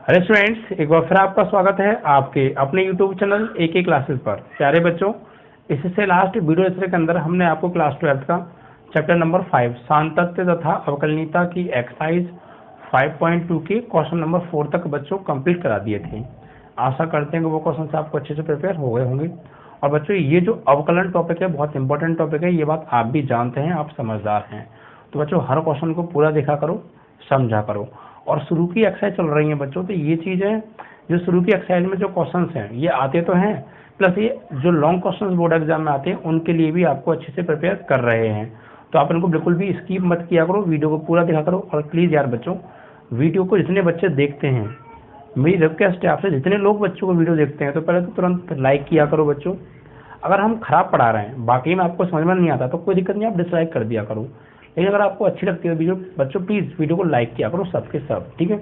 Hello students, एक बार फिर आपका स्वागत है आपके अपने यूट्यूब चैनल एक क्लासेस पर। प्यारे बच्चों, इससे लास्ट वीडियो लेक्चर के अंदर हमने आपको क्लास 12 का चैप्टर नंबर 5 सांतत्य तथा अवकलनीयता की एक्सरसाइज 5.2 के क्वेश्चन नंबर 4 तक बच्चों कंप्लीट करा दिए थे। आशा करते हैं कि वो क्वेश्चन आपको अच्छे से प्रिपेयर हो गए होंगे। और बच्चों, ये जो अवकलन टॉपिक है बहुत इंपॉर्टेंट टॉपिक है, ये बात आप भी जानते हैं, आप समझदार हैं। तो बच्चों, हर क्वेश्चन को पूरा देखा करो, समझा करो। और शुरू की एक्सरसाइज चल रही है बच्चों, तो ये चीज़ है जो शुरू की एक्सरसाइज में जो क्वेश्चंस हैं ये आते तो हैं, प्लस ये जो लॉन्ग क्वेश्चंस बोर्ड एग्जाम में आते हैं उनके लिए भी आपको अच्छे से प्रिपेयर कर रहे हैं। तो आप इनको बिल्कुल भी स्किप मत किया करो, वीडियो को पूरा देखा करो। और प्लीज़ यार बच्चों, वीडियो को जितने बच्चे देखते हैं, मेरी रिक्वेस्ट है आपसे, जितने लोग बच्चों को वीडियो देखते हैं तो पहले तो तुरंत लाइक किया करो बच्चों। अगर हम खराब पढ़ा रहे हैं, बाकी में आपको समझ में नहीं आता तो कोई दिक्कत नहीं, आप डिसलाइक कर दिया करो। लेकिन अगर आपको अच्छी लगती है वीडियो बच्चों, प्लीज़ वीडियो को लाइक किया करो सबके सब, ठीक है।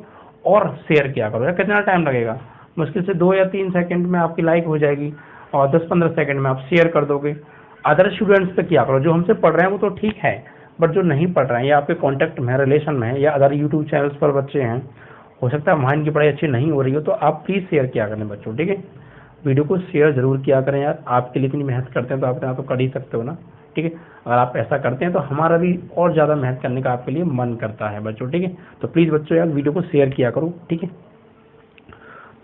और शेयर किया करो। यार कितना टाइम लगेगा, मुश्किल से 2 या 3 सेकंड में आपकी लाइक हो जाएगी और 10-15 सेकंड में आप शेयर कर दोगे। अदर स्टूडेंट्स पे किया करो, जो हमसे पढ़ रहे हैं वो तो ठीक है, बट जो नहीं पढ़ रहे हैं या आपके कॉन्टैक्ट में है, रिलेशन में है, या अदर यूट्यूब चैनल्स पर बच्चे हैं, हो सकता है वहाँ इनकी पढ़ाई अच्छी नहीं हो रही हो, तो आप प्लीज़ शेयर किया करें बच्चों, ठीक है। वीडियो को शेयर जरूर किया करें यार, आपके लिए इतनी मेहनत करते हैं तो आप इतना तो कर ही सकते हो ना, ठीक है। अगर आप ऐसा करते हैं तो हमारा भी और ज़्यादा मेहनत करने का आपके लिए मन करता है बच्चों, ठीक है। तो प्लीज़ बच्चों यार वीडियो को शेयर किया करो, ठीक है।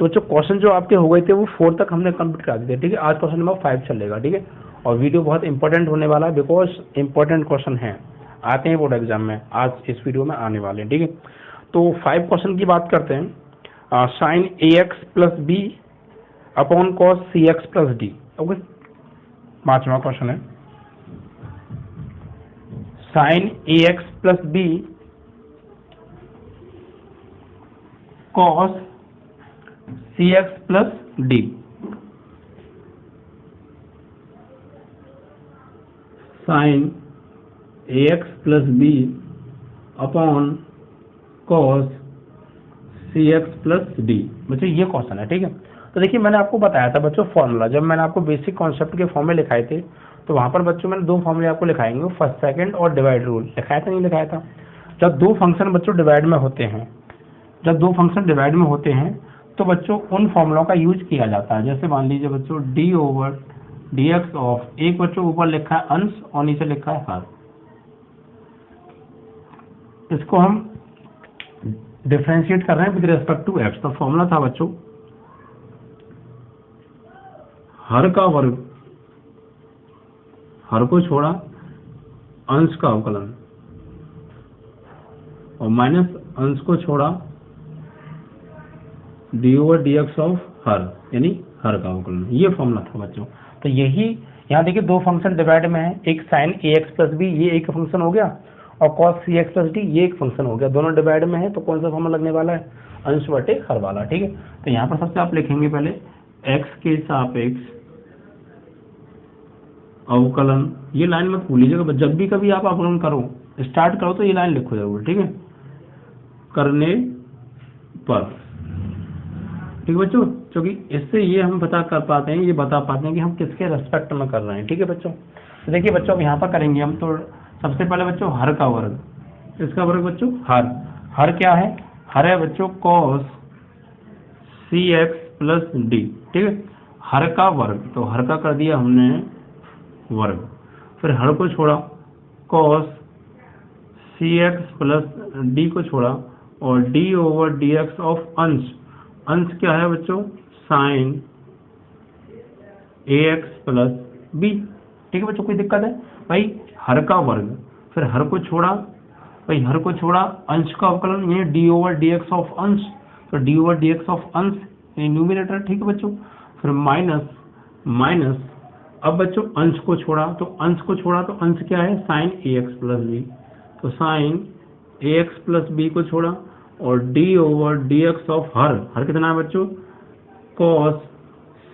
तो जो क्वेश्चन जो आपके हो गए थे वो 4 तक हमने कंप्लीट करा दिए थे, ठीक है। आज क्वेश्चन नंबर 5 चलेगा, ठीक है। और वीडियो बहुत इंपॉर्टेंट होने वाला है, बिकॉज इंपॉर्टेंट क्वेश्चन है, आते हैं बोर्ड एग्जाम में, आज इस वीडियो में आने वाले हैं, ठीक है। तो 5 क्वेश्चन की बात करते हैं। Sine a x plus b upon cos c x plus d, okay. 5वां क्वेश्चन है sine a x plus b cos c x plus d. Sine a x plus b upon cos c x plus d, बच्चों ये question है, ठीक है। तो देखिए, मैंने आपको बताया था बच्चों फॉर्मूला, जब मैंने आपको बेसिक कॉन्सेप्ट के फॉर्म में लिखाए थे तो वहां पर बच्चों मैंने 2 फॉर्मूले आपको लिखाएंगे, फर्स्ट सेकंड और डिवाइड रूल लिखाया था, नहीं लिखाया था। जब 2 फंक्शन बच्चों डिवाइड में होते हैं, जब 2 फंक्शन डिवाइड में होते हैं तो बच्चों उन फॉर्मूलों का यूज किया जाता है। जैसे मान लीजिए बच्चों D over d x of, एक बच्चों ऊपर लिखा है अंश और नीचे लिखा है हर, इसको हम डिफरेंशिएट कर रहे हैं विद रिस्पेक्ट टू एक्स। तो फॉर्मूला था बच्चों हर का वर्ग, हर को छोड़ा अंश का अवकलन, और माइनस अंश को छोड़ा D over d x of हर, यानी हर का अवकलन। ये फॉर्मूला था बच्चों। तो यही यहाँ देखिए 2 फंक्शन डिवाइड में है, एक sign a x plus B ये एक फंक्शन हो गया, और cos c x plus D ये एक फंक्शन हो गया। दोनों डिवाइड में है तो कौन सा फॉर्मूला लगने वाला है, अंश बटे हर वाला, ठीक है। तो यहाँ पर सबसे आप लिखेंगे पहले एक्स के सापेक्ष अवकलन, ये लाइन मत भूलिएगा, जब भी कभी आप अवकलन करो स्टार्ट करो तो ये लाइन लिखो जरूर, ठीक है, करने पर, ठीक है बच्चों। क्योंकि इससे ये हम बता कर पाते हैं, ये बता पाते हैं कि हम किसके रेस्पेक्ट में कर रहे हैं, ठीक है बच्चों। तो देखिए बच्चों, अब यहाँ पर करेंगे हम, तो सबसे पहले बच्चों हर का वर्ग, इसका वर्ग बच्चों हर, हर क्या है, हर है बच्चों cos c x plus d, ठीक है। हर का वर्ग, तो हर का कर दिया हमने वर्ग, फिर हर को छोड़ा cos c x plus D को छोड़ा, और d over d x of अंश, अंश क्या है बच्चों sign a x plus B, ठीक है बच्चों। कोई दिक्कत है भाई, हर का वर्ग, फिर हर को छोड़ा भाई, हर को छोड़ा अंश का अवकलन, ये D over d x of अंश, तो D over d x of अंश न्यूमिनेटर, ठीक है बच्चों। फिर माइनस माइनस, अब बच्चों अंश को छोड़ा, तो अंश को छोड़ा तो अंश क्या है sine a x plus b, तो sine a x plus b को छोड़ा, और d over d x of हर, हर कितना है बच्चों cos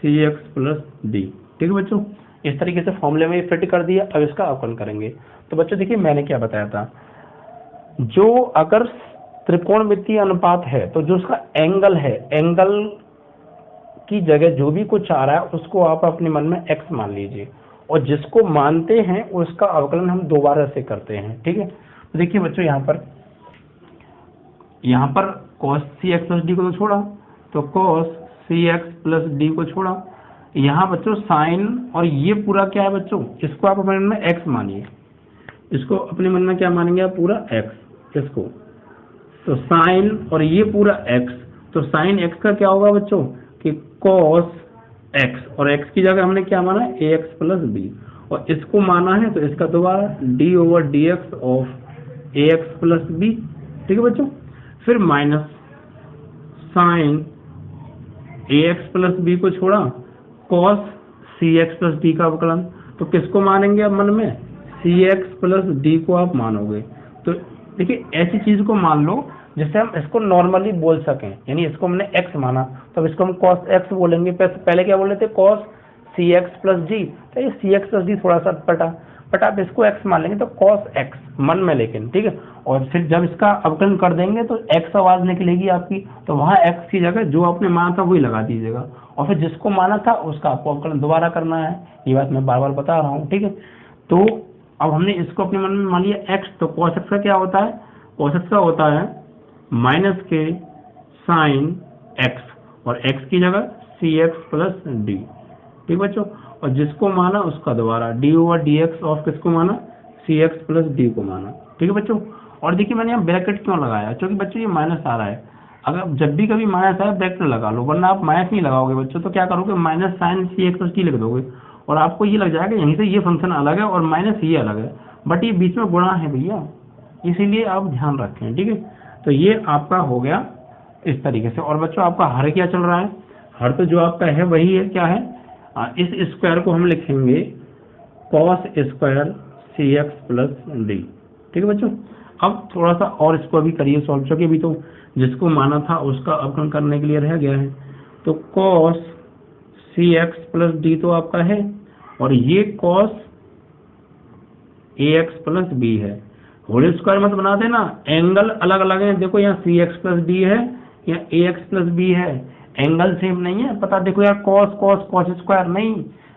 c x plus d, ठीक है बच्चों। इस तरीके से फॉर्मूले में फिट कर दिया। अब इसका अवकलन करेंगे। तो बच्चों देखिए, मैंने क्या बताया था, जो अगर त्रिकोणमितीय अनुपात है तो जो उसका एंगल है, एंगल की जगह जो भी कुछ आ रहा है उसको आप अपने मन में एक्स मान लीजिए, और जिसको मानते हैं उसका अवकलन हम दोबारा से करते हैं, ठीक है। तो देखिए बच्चों, यहाँ पर यहाँ पर cos cx प्लस डी को तो छोड़ा, तो cos cx प्लस डी को छोड़ा। यहाँ बच्चों साइन, और ये पूरा क्या है बच्चों, इसको आप अपने मन में x मानिए, इसको अपने मन में क्या मानेंगे आप, पूरा x इसको, तो साइन और ये पूरा x, तो साइन x का क्या होगा बच्चों कि cos x, और x की जगह हमने क्या माना है ax प्लस बी, और इसको माना है तो इसका दोबारा d/dx of ax plus B. ठीक है बच्चों, फिर minus sine ax plus b को छोड़ा, cos cx प्लस डी का अवकलन, तो किसको मानेंगे आप मन में, cx प्लस डी को आप मानोगे। तो देखिए ऐसी चीज को मान लो जिससे हम इसको नॉर्मली बोल सकें, यानी इसको हमने x माना तो अब इसको हम cos x बोलेंगे। पहले क्या बोल रहे थे, cos cx प्लस डी, तो ये cx प्लस डी थोड़ा सा अटपटा, बट आप इसको x मान लेंगे तो cos x मन में, लेकिन ठीक है। और फिर जब इसका अवकलन कर देंगे तो x आवाज निकलेगी आपकी, तो वहां x की जगह जो आपने माना था वही लगा दीजिएगा, और फिर जिसको माना था उसका आपको अवकलन दोबारा करना है। ये बात मैं बार बार बता रहा हूँ, ठीक है। तो अब हमने इसको अपने मन में मान लिया x, तो cos x का क्या होता है, cos x का होता है माइनस के साइन x, और x की जगह cx प्लस डी। ठीक बच्चों, और जिसको माना उसका दोबारा d/dx ऑफ किसको माना, cx प्लस डी को माना। ठीक है बच्चों, और देखिए मैंने यहाँ ब्रैकेट क्यों लगाया, क्योंकि बच्चों ये माइनस आ रहा है, अगर जब भी कभी माइनस आए ब्रैकेट लगा लो, वरना आप माइनस नहीं लगाओगे बच्चों, तो क्या करोगे minus sine cx plus d लिख दोगे, और आपको ये लग जाएगा यहीं से ये फंक्शन अलग है और माइनस ये अलग है, बट ये बीच में गुणा है भैया, इसीलिए आप ध्यान रखें। ठीक है, तो ये आपका हो गया इस तरीके से। और बच्चों आपका हर क्या चल रहा है, हर तो जो आपका है वही है, क्या है, इस स्क्वायर को हम लिखेंगे cos square cx plus d. ठीक है बच्चों, अब थोड़ा सा और इसको अभी करिए सॉल्व, क्योंकि अभी तो जिसको माना था उसका अवकलन करने के लिए रह गया है। तो cos cx प्लस डी तो आपका है, और ये cos ax प्लस बी है। होल स्क्वायर मत बना देना, एंगल अलग अलग है, देखो यहाँ cx प्लस डी है, यहाँ ax प्लस बी है, एंगल सेम नहीं है। पता देखो यार cos cos cos स्क्वायर नहीं,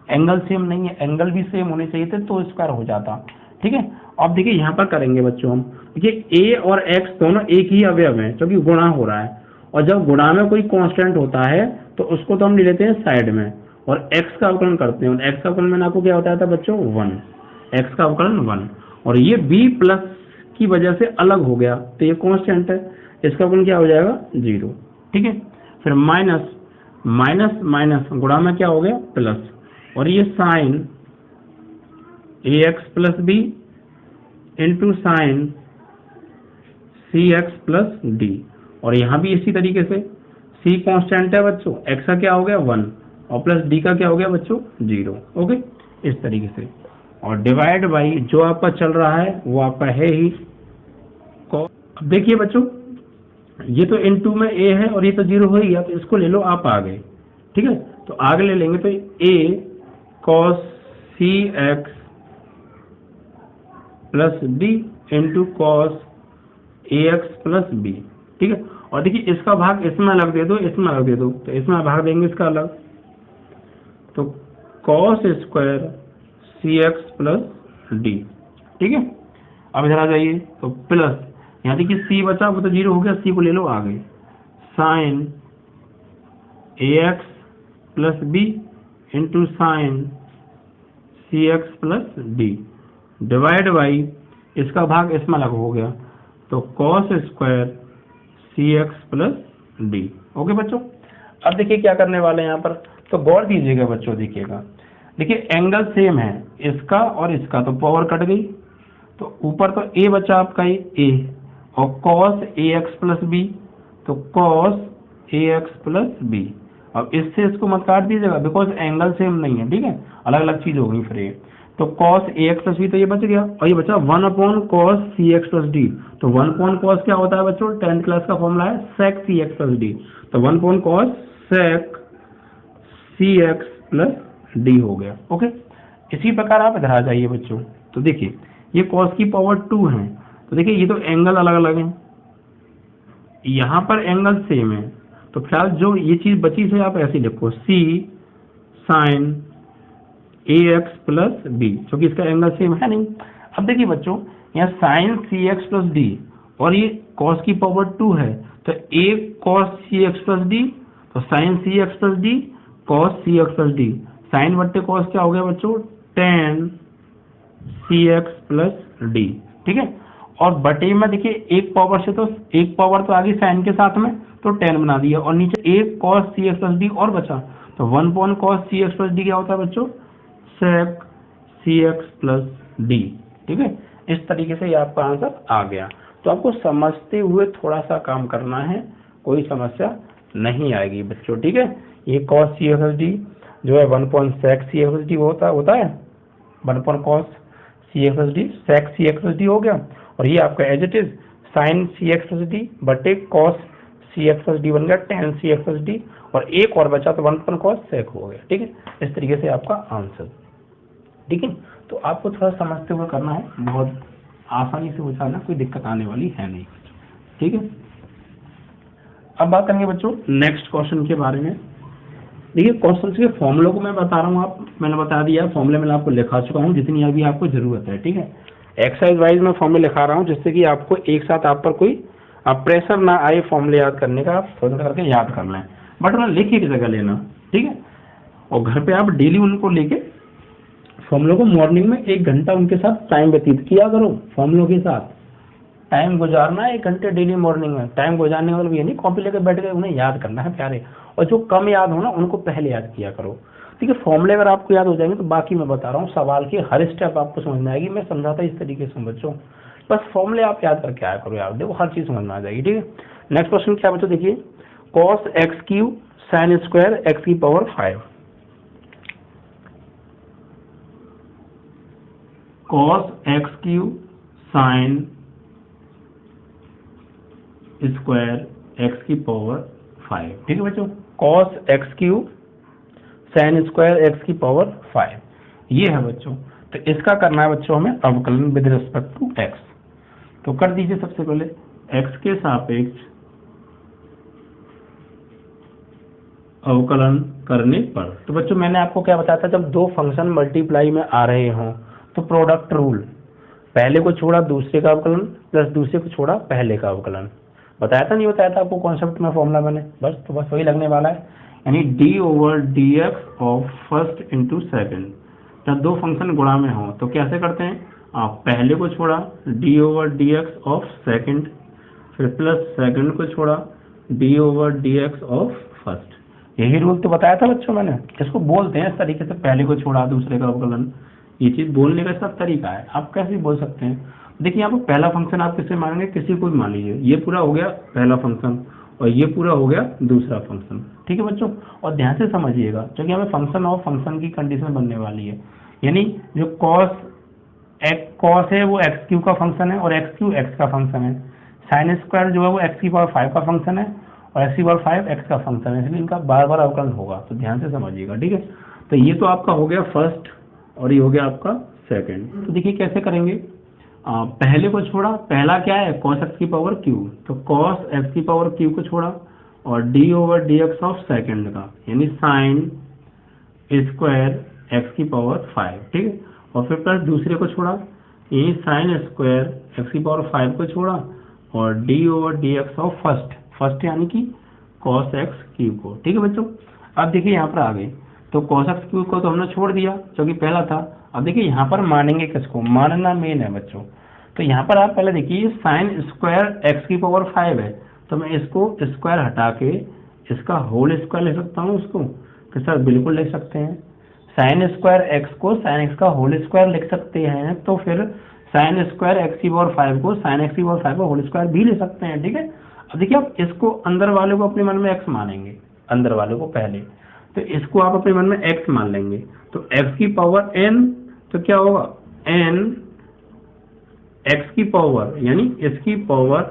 एंगल सेम नहीं है, एंगल भी सेम होने चाहिए थे तो स्क्वायर हो जाता। ठीक है, अब देखिए यहाँ पर करेंगे बच्चों हम, देखिए a और x दोनों एक ही अवयव हैं क्योंकि गुणा हो रहा है, और जब गुणा में कोई कांस्टेंट होता है तो उसको तो हम ले लेते हैं साइड में और x का अवकलन करते हैं, और x का अवकलन मैंने आपको क्या बताया था बच्चों 1, x का अवकलन 1, और ये b प्लस की वजह से अलग हो गया तो ये कांस्टेंट है, इसका अवकलन क्या हो जाएगा 0। ठीक है, फिर माइनस माइनस माइनस गुणा में क्या हो गया प्लस, और ये sine ax plus b into sine cx plus d, और यहाँ भी इसी तरीके से c कांस्टेंट है बच्चों, x का क्या हो गया 1 और प्लस d का क्या हो गया बच्चों 0। ओके, इस तरीके से, और डिवाइड बाई जो आपका चल रहा है वो आपका है ही। अब देखिए बच्चों ये तो इनटू में a है और ये तो 0 हो ही गया, तो इसको ले लो आप आगे। ठीक है, तो आगे ले लेंगे तो a cos cx plus b into cos ax plus b। ठीक है, और देखिए इसका भाग इसमें अलग दे दो, इसमें अलग दे दो, तो इसमें भाग देंगे इसका अलग, तो cos square cx plus d. ठीक है, अब इधर आ जाइए तो प्लस, यहाँ देखिए c बचा वो तो 0 हो गया, c को ले लो आगे, sine ax plus b into sine cx plus d divide by इसका भाग इसमें अलग हो गया, तो cos square cx plus d. Okay बच्चों, अब देखिए क्या करने वाले हैं यहाँ पर, तो गौर दीजिएगा बच्चों, देखिएगा देखिए एंगल सेम है इसका और इसका, तो पावर कट गई, तो ऊपर तो a बचा आपका a, और cos ax प्लस b, तो cos ax प्लस b। अब इससे इसको मत काट दीजिएगा बिकॉज एंगल सेम नहीं है, ठीक है, अलग अलग चीज हो गई फिर ये, तो cos ax प्लस b तो ये बच गया, और ये बचा 1/cos cx प्लस d, तो 1/cos क्या होता है बच्चों, 10th क्लास का फॉर्मूला है sec cx प्लस d, तो 1/cos sec cx plus d हो गया। ओके, इसी प्रकार आप इधर आ जाइए बच्चों, तो देखिए ये cos की पावर 2 है, तो देखिए ये तो एंगल अलग अलग है, यहाँ पर एंगल सेम है, तो फिलहाल जो ये चीज बची से आप ऐसे लिखो c sine ax plus b, क्योंकि इसका एंगल सेम है नहीं। अब देखिए बच्चों यहाँ साइन cx प्लस d और ये cos की पावर 2 है, तो a cos cx plus d, तो sin cx plus d cos cx plus d, sine बट्टे cos क्या हो गया बच्चों, tan cx प्लस डी, ठीक है। और बटे में देखिए एक पावर से, तो एक पावर तो आ गई साइन के साथ में, तो tan बना दिया, और नीचे एक cos cx प्लस डी और बचा, तो 1 cos cx प्लस डी क्या होता है बच्चों, sec cx प्लस डी, ठीक है। इस तरीके से ये आपका आंसर आ गया। तो आपको समझते हुए थोड़ा सा काम करना है, कोई समस्या नहीं आएगी बच्चों, ठीक है। ये cos cx प्लस डी जो है 1.sec cx प्लस डी होता है 1.cos cx plus d sec cx plus d हो गया, और ये आपका as it is sin cx plus d बटे cos cx प्लस डी बन गया tan cx प्लस डी, और एक और बचा तो 1.cos sec हो गया, ठीक है। इस तरीके से आपका आंसर, ठीक है। तो आपको थोड़ा समझते हुए करना है, बहुत आसानी से हो जाना, कोई दिक्कत आने वाली है नहीं, ठीक है। अब बात करेंगे बच्चों नेक्स्ट क्वेश्चन के बारे में। देखिए क्वेश्चन के फॉर्मूलों को मैं बता रहा हूँ, मैंने बता दिया, फॉर्मूले मैंने आपको लिखा चुका हूँ जितनी अभी आपको जरूरत है, ठीक है। एक्सरसाइज वाइज मैं फॉर्मूले लिखा रहा हूँ जिससे कि आपको एक साथ आप पर कोई प्रेशर ना आए फॉर्मूले याद करने का, आप थोड़ा करके याद कर लें, बट मैं लिख एक जगह लेना, ठीक है। और घर पे आप डेली उनको लेके फॉर्मूलों को मॉर्निंग में 1 घंटा उनके साथ टाइम व्यतीत किया करो, फॉर्मूलों के साथ टाइम गुजारना 1 घंटे डेली मॉर्निंग में। टाइम गुजारने का मतलब ये नहीं कॉपी लेकर बैठ गए, उन्हें याद करना है प्यारे, और जो कम याद हो ना उनको पहले याद किया करो, ठीक है। फॉर्मूले अगर आपको याद हो जाएंगे तो बाकी मैं बता रहा हूँ सवाल की हर स्टेप आपको समझ में आएगी, मैं समझाता इस तरीके से बच्चों, बस फॉर्मूले आप याद करके आया करो यार, देखो हर चीज समझ में आ जाएगी, ठीक है। नेक्स्ट क्वेश्चन क्या बच्चों, देखिए cos x cube sin square x की power 5, cos x cube sin square x की पावर 5, ठीक है बच्चों। cos x cube sin square x की पावर 5 ये है बच्चों। तो इसका करना है बच्चों हमें अवकलन विद रिस्पेक्ट टू x। तो कर दीजिए सबसे पहले x के सापेक्ष अवकलन करने पर। तो बच्चों मैंने आपको क्या बताया था, जब दो फंक्शन मल्टीप्लाई में आ रहे हों तो प्रोडक्ट रूल, पहले को छोड़ा दूसरे का अवकलन प्लस दूसरे को छोड़ा पहले का अवकलन, बताया था नहीं बताया था आपको कॉन्सेप्ट में फॉर्मूला मैंने, बस तो बस वही लगने वाला है, यानी d/dx of first into second. जब दो फंक्शन गुणा में हो तो कैसे करते हैं, आप पहले को छोड़ा d/dx ऑफ सेकेंड, फिर प्लस सेकेंड को छोड़ा d/dx ऑफ फर्स्ट। यही रूल तो बताया था बच्चों मैंने, इसको बोलते हैं इस तरीके से, पहले को छोड़ा दूसरे का अवकलन। ये चीज बोलने का सब तरीका है, आप कैसे भी बोल सकते हैं। देखिए यहाँ पर पहला फंक्शन आप किसे मानेंगे, किसी को भी मान लीजिए, ये पूरा हो गया पहला फंक्शन और ये पूरा हो गया दूसरा फंक्शन, ठीक है बच्चों। और ध्यान से समझिएगा क्योंकि हमें फंक्शन और फंक्शन की कंडीशन बनने वाली है, यानी जो cos है वो एक्स क्यू का फंक्शन है और एक्स क्यू एक्स का फंक्शन है, साइन स्क्वायर जो है वो एक्स की पावर 5 का फंक्शन है और एक्स की पावर 5 एक्स का फंक्शन है, इसलिए इनका बार बार अवकलन होगा, तो ध्यान से समझिएगा, ठीक है। तो ये तो आपका हो गया फर्स्ट और ये हो गया आपका सेकंड। तो देखिए कैसे करेंगे, पहले को छोड़ा, पहला क्या है cos x की पावर क्यू, तो cos x की पावर क्यू को छोड़ा और d/dx ऑफ सेकंड का, यानी साइन स्क्वायर x की पावर 5, ठीक है। और फिर प्लस दूसरे को छोड़ा, यानी साइन स्क्वायर x की पावर 5 को छोड़ा और d/dx ऑफ फर्स्ट यानी कि cos x क्यू को, ठीक है बच्चों। अब देखिए यहाँ पर आ गए, तो cos x क्यू को तो हमने छोड़ दिया जो कि पहला था। अब देखिए यहाँ पर मानेंगे किसको, मानना मेन है बच्चों। तो यहाँ पर आप पहले देखिए साइन स्क्वायर x की पावर 5 है, तो मैं इसको स्क्वायर हटा के इसका होल स्क्वायर ले सकता हूँ उसको, तो सर बिल्कुल ले सकते हैं। साइन स्क्वायर x को साइन x का होल स्क्वायर लिख सकते हैं, तो फिर साइन स्क्वायर x की पावर 5 को साइन x की पावर 5 का होल स्क्वायर भी ले सकते हैं, ठीक है। अब देखिए आप इसको अंदर वाले को अपने मन में x मानेंगे, अंदर वाले को पहले, तो इसको आप अपने मन में x मान लेंगे, तो x की पावर n, तो क्या होगा n x की पावर यानी इसकी पावर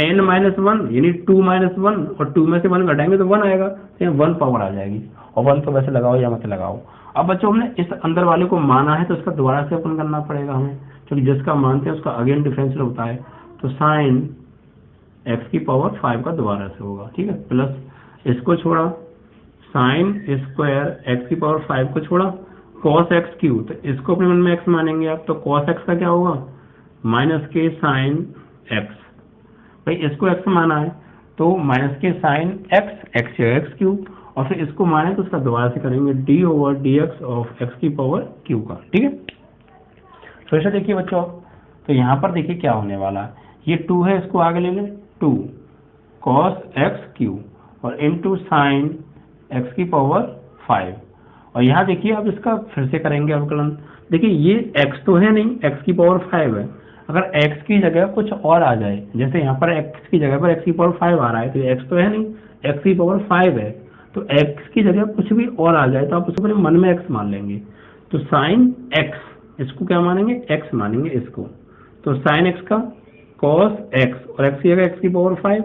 n-1 यानी 2-1, और 2 में से 1 घटाएंगे तो 1 आएगा, तो यहाँ 1 पावर आ जाएगी, और 1 तो वैसे लगाओ या मत लगाओ। अब बच्चों हमने इस अंदर वाले को माना है तो इसका दोबारा से अपन करना पड़ेगा हमें, क्योंकि जिसका मानते हैं उसका अगेन डिफरेंशियल होता है, तो साइन x की पावर 5 का दोबारा से होगा, ठीक है, प्लस इसको छोड़ा साइन स्क्वायर x की पावर 5 को छोड़ा cos x क्यू, तो इसको अपने मन में x मानेंगे आप, तो cos x का क्या होगा माइनस के साइन x, भाई इसको x माना है तो माइनस के साइन x एक्स क्यूब, और फिर इसको माने तो उसका दोबारा से करेंगे d/dx ऑफ x की पावर q का। ठीक है, तो ऐसा देखिए बच्चों, तो यहाँ पर देखिए क्या होने वाला है, ये 2 है, इसको आगे ले लें 2 cos x क्यूब और इंटू साइन x की पावर 5, और यहाँ देखिए अब इसका फिर से करेंगे अवकलन। देखिए ये x तो है नहीं, x की पावर 5 है, अगर x की जगह कुछ और आ जाए, जैसे यहाँ पर x की जगह पर x की पावर 5 आ रहा है, तो x तो है नहीं, x की पावर 5 है, तो x की जगह कुछ भी और आ जाए तो आप उसको अपने मन में x मान लेंगे। तो साइन x, इसको क्या मानेंगे, x मानेंगे इसको, तो साइन x का cos x और x की जगह x की पावर 5।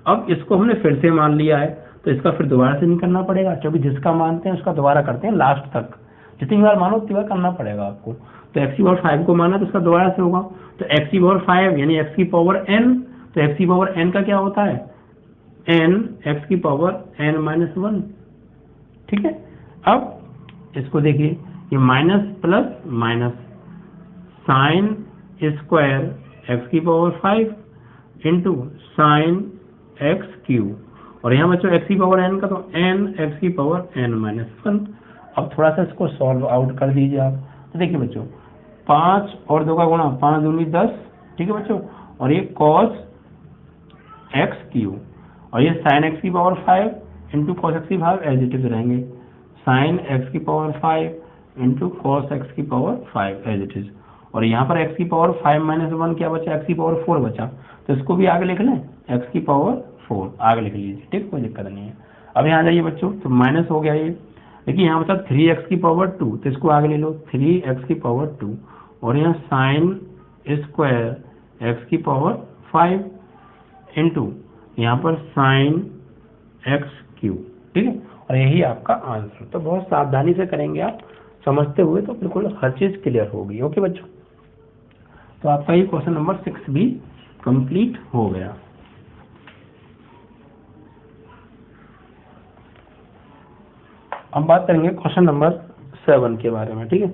अब इसको हमने फिर से मान लिया है तो इसका फिर दोबारा से नहीं करना पड़ेगा, क्योंकि जिसका मानते हैं उसका दोबारा करते हैं लास्ट तक, जितनी बार मानो उतनी बार करना पड़ेगा आपको। तो x की पावर 5 को माना तो इसका दोबारा से होगा, तो x की पावर 5 यानी x की पावर n, तो x की पावर n का क्या होता है, n x की पावर n-1। ठीक है, अब इसको देखिए, ये minus plus minus sine square x की power 5 into sine x cube, और यहाँ बच्चों x की पावर n का तो n x की पावर n-1। अब थोड़ा सा इसको सॉल्व आउट कर दीजिए आप, तो देखिए बच्चों 5 और 2 का गुणा 5 दूनी 10, ठीक है बच्चों, और ये cos x क्यूब और ये sin x की पावर 5 इंटू कॉस एक्स की पावर एज इट इज रहेंगे, साइन x की पावर 5 इंटू कॉस एक्स की पावर 5 एज इट इज, और यहाँ पर x की पावर 5-1 क्या बचा, x की पावर 4 बचा, तो इसको भी आगे लिख लें, x की पावर 4 आगे लिख लीजिए। ठीक, कोई दिक्कत नहीं है। अब यहाँ जाइए बच्चों, तो माइनस हो गया ये, देखिए यहाँ बचा 3x की पावर 2, तो इसको आगे ले लो 3x की पावर 2, और यहाँ साइन स्क्वायर x की पावर 5 इंटू यहाँ पर साइन x क्यूब। ठीक है, और यही आपका आंसर। तो बहुत सावधानी से करेंगे आप, समझते हुए तो बिल्कुल हर चीज क्लियर होगी। ओके बच्चों, तो आपका ये क्वेश्चन नंबर 6 भी कंप्लीट हो गया। अब बात करेंगे क्वेश्चन नंबर 7 के बारे में। ठीक है,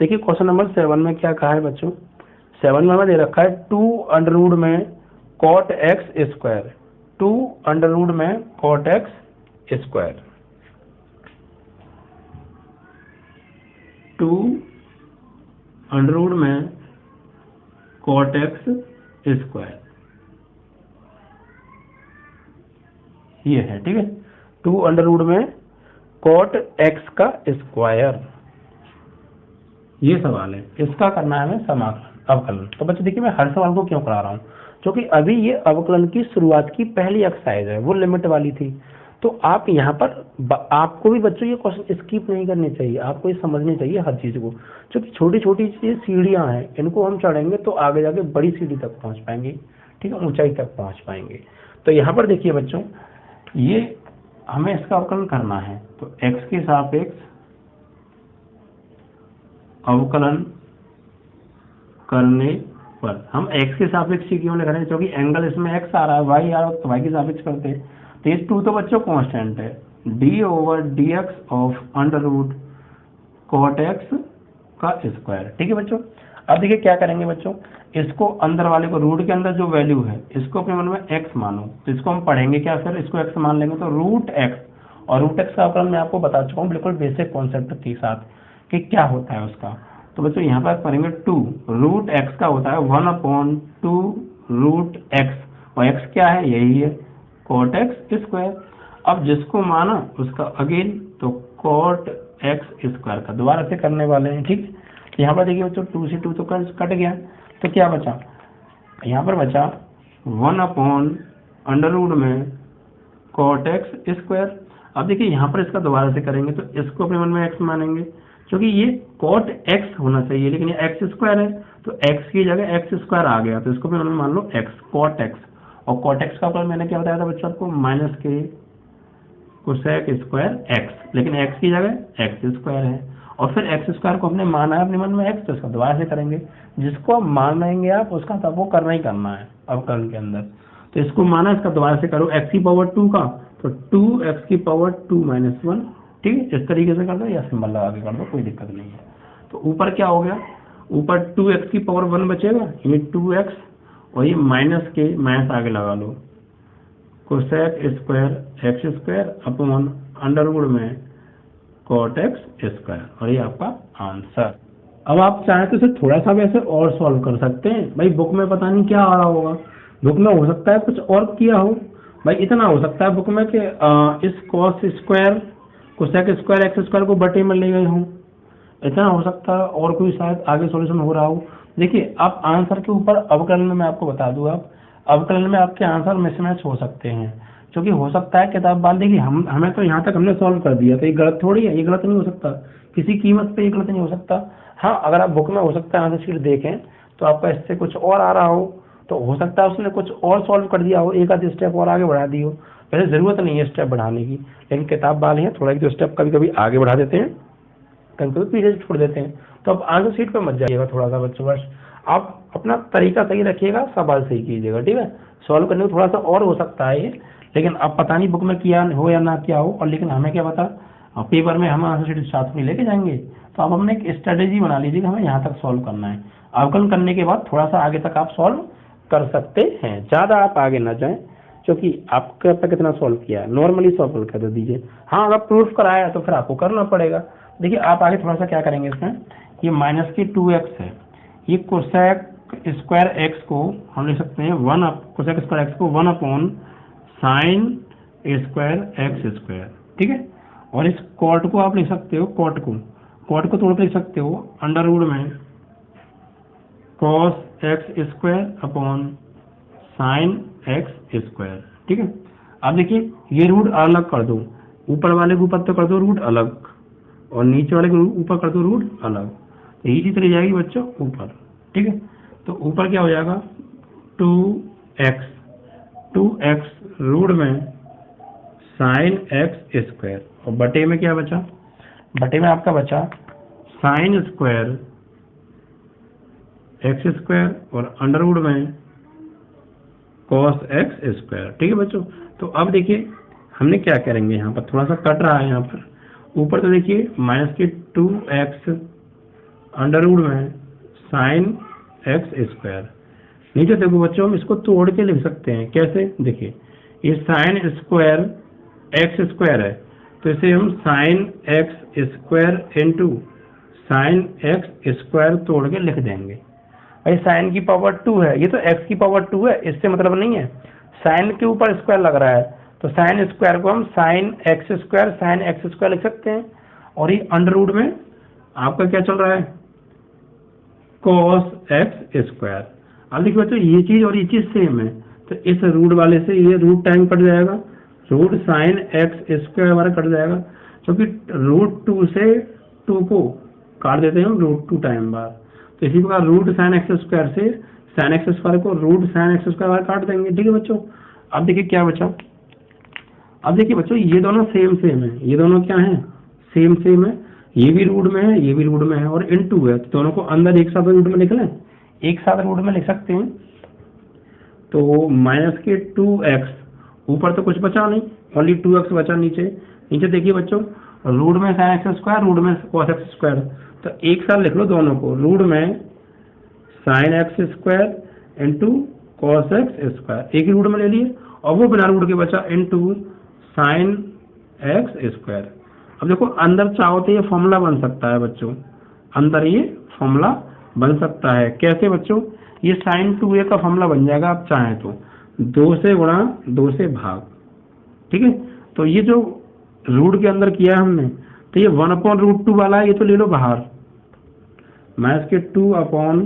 देखिए क्वेश्चन नंबर 7 में क्या कहा है बच्चों, 7 में हमें दे रखा है 2 अंडर रूट में cot x square, 2 under root में cot x square, 2 under root में cot x स्क्वायर, ये है। ठीक है, 2 अंडर रूट में cot x का स्क्वायर, ये सवाल है, इसका करना है हमें समाकलन अवकलन। तो बच्चों देखिए मैं हर सवाल को क्यों करा रहा हूँ, क्योंकि अभी ये अवकलन की शुरुआत की पहली एक्सरसाइज है, वो लिमिट वाली थी, तो आप यहाँ पर आपको भी बच्चों ये क्वेश्चन स्किप नहीं करने चाहिए, आपको ये समझनी चाहिए हर चीज को, क्योंकि छोटी छोटी चीज सीढ़ियाँ हैं, इनको हम चढ़ेंगे तो आगे जाके बड़ी सीढ़ी तक पहुंच पाएंगे। ठीक है, ऊंचाई तक पहुंच पाएंगे। तो यहाँ पर देखिए बच्चों, ये हमें इसका अवकलन करना है, तो x के सापेक्ष अवकलन करने पर हम x के सापेक्ष ही क्यों लिख रहे हैं, क्योंकि एंगल इसमें x आ रहा है, y आ रहा है, तो y के सापेक्ष करते हैं। तो ये 2 तो बच्चों कांस्टेंट है, d/dx of under root cot x का स्क्वायर। ठीक है बच्चों, अब देखिए क्या करेंगे बच्चों, इसको अंदर वाले को रूट के अंदर जो वैल्यू है इसको अपने मन में x मानो, तो इसको हम पढ़ेंगे क्या, फिर इसको x मान लेंगे, तो रूट x, और रूट x का अवकलन मैं आपको बता चुका हूँ बिल्कुल बेसिक कॉन्सेप्ट के साथ कि क्या होता है उसका। तो बच्चों यहाँ पर करेंगे 2 रूट x का होता है 1/2 रूट x, और x क्या है, यही है cot x स्क्वायर। अब जिसको माना उसका अगेन, तो cot x स्क्वायर का दोबारा से करने वाले हैं। ठीक, यहाँ पर देखिए बच्चों 2 से 2 तो कट गया, तो क्या बचा, यहाँ पर बचा 1/√, में cot x स्क्वायर। अब देखिए यहाँ पर इसका दोबारा से करेंगे, तो इसको अपने मन में x मानेंगे, क्योंकि ये cot x होना चाहिए, लेकिन ये x स्क्वायर है, तो x की जगह x स्क्वायर आ गया, तो इसको अपने मन में मान लो x, cot x, और cot x का अवकलन मैंने क्या बताया था बच्चों आपको, माइनस के कोसेक स्क्वायर x, लेकिन x की जगह x स्क्वायर है, और फिर x स्क्वायर को हमने माना है अपने मन में x, तो इसका दोबारा से करेंगे, जिसको आप मानेंगे आप उसका तब वो करना ही करना है अवकलन के अंदर। तो इसको माना, इसका दोबारा से करो x की पावर 2 का, तो 2x की पावर 2-1। ठीक है, इस तरीके से कर दो या सिंबल लगा के कर दो, कोई दिक्कत नहीं है। तो ऊपर क्या हो गया, ऊपर 2x की पावर 1 बचेगा, ये 2x, और ये माइनस के माइनस आगे लगा लो, cosec square x square upon under root में कॉट एक्स स्क्वायर, और ये आपका आंसर। अब आप चाहें तो इसे थोड़ा सा वैसे और सॉल्व कर सकते हैं। भाई बुक में पता नहीं क्या आ रहा होगा, बुक में हो सकता है कुछ और किया हो। भाई इतना हो सकता है बुक में कि इस cos square cosec square x square को बटे में ले गए हों, इतना हो सकता है। और कोई शायद आगे सॉल्यूशन हो रहा हो। देखिए आप आंसर के ऊपर अवकलन में आपको बता दूं, आप अवकलन में आपके आंसर मिसमैच हो सकते हैं, क्योंकि हो सकता है किताब वाल देखिए हमें तो यहाँ तक हमने सॉल्व कर दिया, तो ये गलत थोड़ी है, ये गलत नहीं हो सकता, किसी कीमत पे ये गलत नहीं हो सकता। हाँ अगर आप बुक में हो सकता है आंसर शीट देखें तो आपका इससे कुछ और आ रहा हो, तो हो सकता है उसने कुछ और सॉल्व कर दिया हो, एक आध स्टेप और आगे बढ़ा दी हो। वैसे ज़रूरत नहीं है स्टेप बढ़ाने की, लेकिन किताब वाले हैं थोड़ा एक दो स्टेप कभी कभी आगे बढ़ा देते हैं, कभी कभी पीछे छोड़ देते हैं। तो आप आंसर शीट पे मत जाइएगा थोड़ा सा बच्चों, बस आप अपना तरीका सही रखिएगा, सवाल सही कीजिएगा, ठीक है। सॉल्व करने में थोड़ा सा और हो सकता है ये, लेकिन अब पता नहीं बुक में किया हो या ना किया हो, और लेकिन हमें क्या पता, पेपर में हम आंसर शीट साथ में लेके जाएंगे। तो आप अपने एक स्ट्रेटेजी बना लीजिए कि हमें यहाँ तक सॉल्व करना है, अवकलन करने के बाद थोड़ा सा आगे तक आप सॉल्व कर सकते हैं, ज़्यादा आप आगे ना जाएं, क्योंकि आपके अब तक कितना सॉल्व किया है, नॉर्मली सॉल्व कर दीजिए। हाँ अगर प्रूफ कराया तो फिर आपको करना पड़ेगा। देखिए आप आगे थोड़ा सा क्या करेंगे इसमें, ये माइनस की 2x है, ये कोसेक स्क्वायर एक्स को हम लिख सकते हैं कोसेक स्क्वायर एक्स को 1 upon sine square x square, ठीक है। और इस कॉट को आप लिख सकते हो, कॉट को तोड़ के लिख सकते हो अंडर रूट में cos x square upon sine x square, ठीक है। अब देखिए ये रूट अलग कर दो, ऊपर वाले के ऊपर तो कर दो रूट अलग, और नीचे वाले के ऊपर कर दो रूट अलग, तो ये चीज चली जाएगी बच्चों ऊपर, ठीक है। तो ऊपर क्या हो जाएगा 2x रूट में साइन एक्स स्क्वायर, और बटे में क्या बचा, बटे में आपका बचा साइन स्क्वायर एक्स स्क्वायर और अंडर रूट में कॉस एक्स स्क्वायर, ठीक है बच्चों। तो अब देखिए हमने क्या करेंगे, यहाँ पर थोड़ा सा कट रहा है, यहाँ पर ऊपर तो देखिए माइनस के 2x अंडर रूट में साइन एक्स स्क्वायर, नीचे देखो बच्चों हम इसको तोड़ के लिख सकते हैं, कैसे, देखिए ये साइन स्क्वायर एक्स स्क्वायर है, तो इसे हम sign x square into sine x square तोड़ के लिख देंगे। भाई साइन की पावर 2 है, ये तो एक्स की पावर 2 है, इससे मतलब नहीं है, साइन के ऊपर स्क्वायर लग रहा है, तो साइन स्क्वायर को हम साइन एक्स स्क्वायर लिख सकते हैं। और ये अंडर रूट में आपका क्या चल रहा है, कॉस एक्स स्क्वायर। अब देखिए बच्चों ये चीज और ये चीज सेम है, तो इस रूट वाले से ये रूट टाइम कट जाएगा, रूट साइन एक्स स्क्वायर हमारा कट जाएगा, क्योंकि रूट 2 से 2 को काट देते हैं हम रूट 2 टाइम बार, तो इसी प्रकार रूट साइन एक्स स्क्वायर से साइन एक्स स्क्वायर को रूट साइन एक्स स्क्वायर बार काट देंगे, ठीक है बच्चों। अब देखिए क्या बचा, अब देखिए बच्चों ये दोनों सेम है, ये दोनों क्या है, सेम है, ये भी रूट में है, ये भी रूट में है, और इन 2 है, तो दोनों को अंदर एक साथ रूट में लिख लें, एक साथ रूट में लिख सकते हैं। तो माइनस के 2x, ऊपर तो कुछ बचा नहीं, ओनली 2x बचा नीचे, नीचे देखिए बच्चों रूट में साइन एक्स स्क्वायर, रूट में कॉस एक्स स्क्वायर, तो एक साथ लिख लो दोनों को, रूट में sign x square into cos x square, एक ही रूट में ले लिए, और वो बिना रूट के बचा इंटू साइन एक्स स्क्वायर। अब देखो अंदर चाहो तो ये फॉर्मूला बन सकता है बच्चों, अंदर ये फॉर्मूला बन सकता है, कैसे बच्चों, ये साइन 2a का फॉर्मूला बन जाएगा, आप चाहें तो 2 से गुणा 2 से भाग, ठीक है। तो ये जो रूट के अंदर किया हमने, तो ये 1 अपॉन रूट 2 वाला है, ये तो ले लो बाहर, माइनस के 2 अपॉन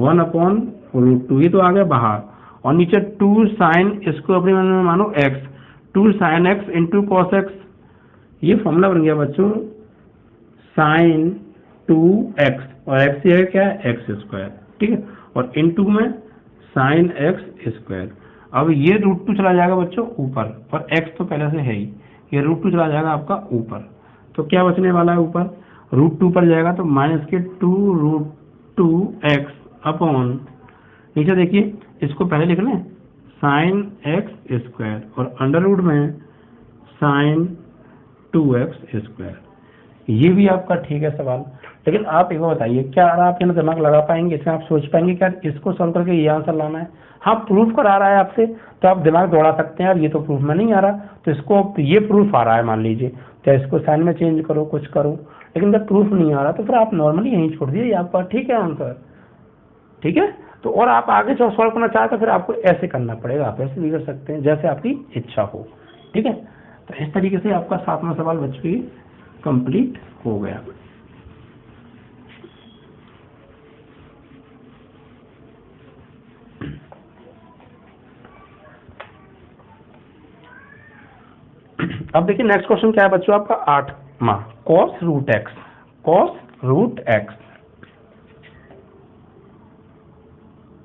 1 अपॉन रूट 2, ये तो आ गया बाहर, और नीचे 2 साइन, इसको अपने मन में मानो x, 2 sine x into cos x, ये फॉर्मूला बन गया बच्चों साइन 2x, और x ये है क्या है एक्स स्क्वायर, ठीक है, और इंटू में साइन एक्स स्क्वायर। अब ये रूट 2 चला जाएगा बच्चों ऊपर, और x तो पहले से है ही, ये रूट 2 चला जाएगा आपका ऊपर, तो क्या बचने वाला है ऊपर, रूट 2 पर जाएगा, तो माइनस के 2 रूट 2x अपॉन, नीचे देखिए इसको पहले लिख लें साइन एक्स स्क्वायर, और अंडर रूट में साइन 2x स्क्वायर, ये भी आपका ठीक है सवाल। लेकिन आप एक बार बताइए, क्या आप यहाँ दिमाग लगा पाएंगे, इसमें आप सोच पाएंगे क्या इसको सॉल्व करके ये आंसर लाना है? हाँ, प्रूफ करा रहा है आपसे तो आप दिमाग दौड़ा सकते हैं, यार ये तो प्रूफ में नहीं आ रहा, तो इसको ये प्रूफ आ रहा है मान लीजिए, तो इसको साइन में चेंज करो, कुछ करो। लेकिन जब प्रूफ नहीं आ रहा तो फिर आप नॉर्मली यहीं छोड़ दिए, ये आपका ठीक है आंसर। ठीक है, तो और आप आगे जो सॉल्व करना चाहते हैं फिर आपको ऐसे करना पड़ेगा, आप ऐसे भी कर सकते हैं जैसे आपकी इच्छा हो। ठीक है, तो इस तरीके से आपका 7वां सवाल बच्चों ये कंप्लीट हो गया। अब देखिए नेक्स्ट क्वेश्चन क्या है बच्चों आपका 8वां, cos root x. cos root x,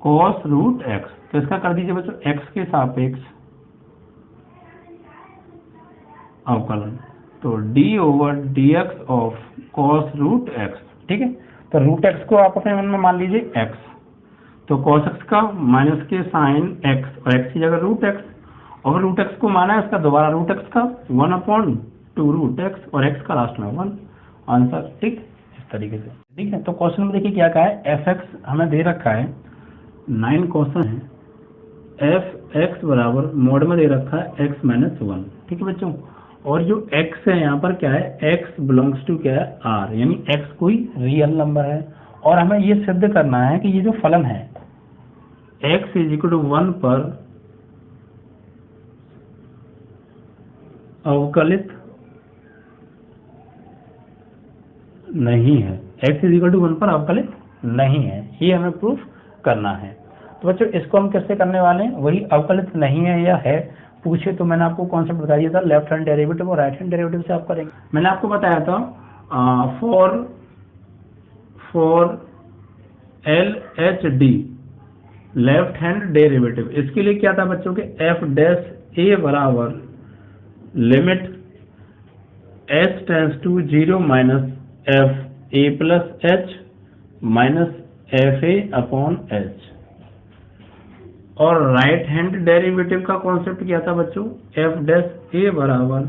cos root x, तो इसका कर दीजिए बच्चों x के सापेक्ष अवकलन, तो d over d x of cos root x. ठीक है, तो रूट एक्स को आप अपने मन में मान लीजिए x, तो cos x का माइनस के साइन x और x की जगह रूट एक्स, और रूट एक्स को माना है इसका दोबारा रूट एक्स का 1/2 रूट एक्स और x का लास्ट में 1 आंसर। ठीक, इस तरीके से। ठीक है, तो क्वेश्चन में देखिए क्या कहा है, fx हमें दे रखा है 9 क्वेश्चन है, fx बराबर मोड में दे रखा है x माइनस 1। ठीक है बच्चों, और जो x है यहाँ पर क्या है, x बिलोंग्स टू क्या है r, यानी x कोई रियल नंबर है, और हमें ये सिद्ध करना है कि ये जो फलन है x इज इक्वल टू 1 पर अवकलित नहीं है, x इज इक्वल टू 1 पर अवकलित नहीं है, ये हमें प्रूफ करना है। तो बच्चों इसको हम कैसे करने वाले हैं, वही अवकलित नहीं है या है पूछे तो मैंने आपको कॉन्सेप्ट बता दिया था, लेफ्ट हैंड डेरिवेटिव और राइट हैंड डेरिवेटिव से आप करेंगे। मैंने आपको बताया था for L H D left hand derivative, इसके लिए क्या था बच्चों के, एफ डैश ए बराबर limit H tends to 0 minus f A plus h minus f a upon h. और राइट हैंड डेरिवेटिव का कॉन्सेप्ट क्या था बच्चों, एफ डैश ए बराबर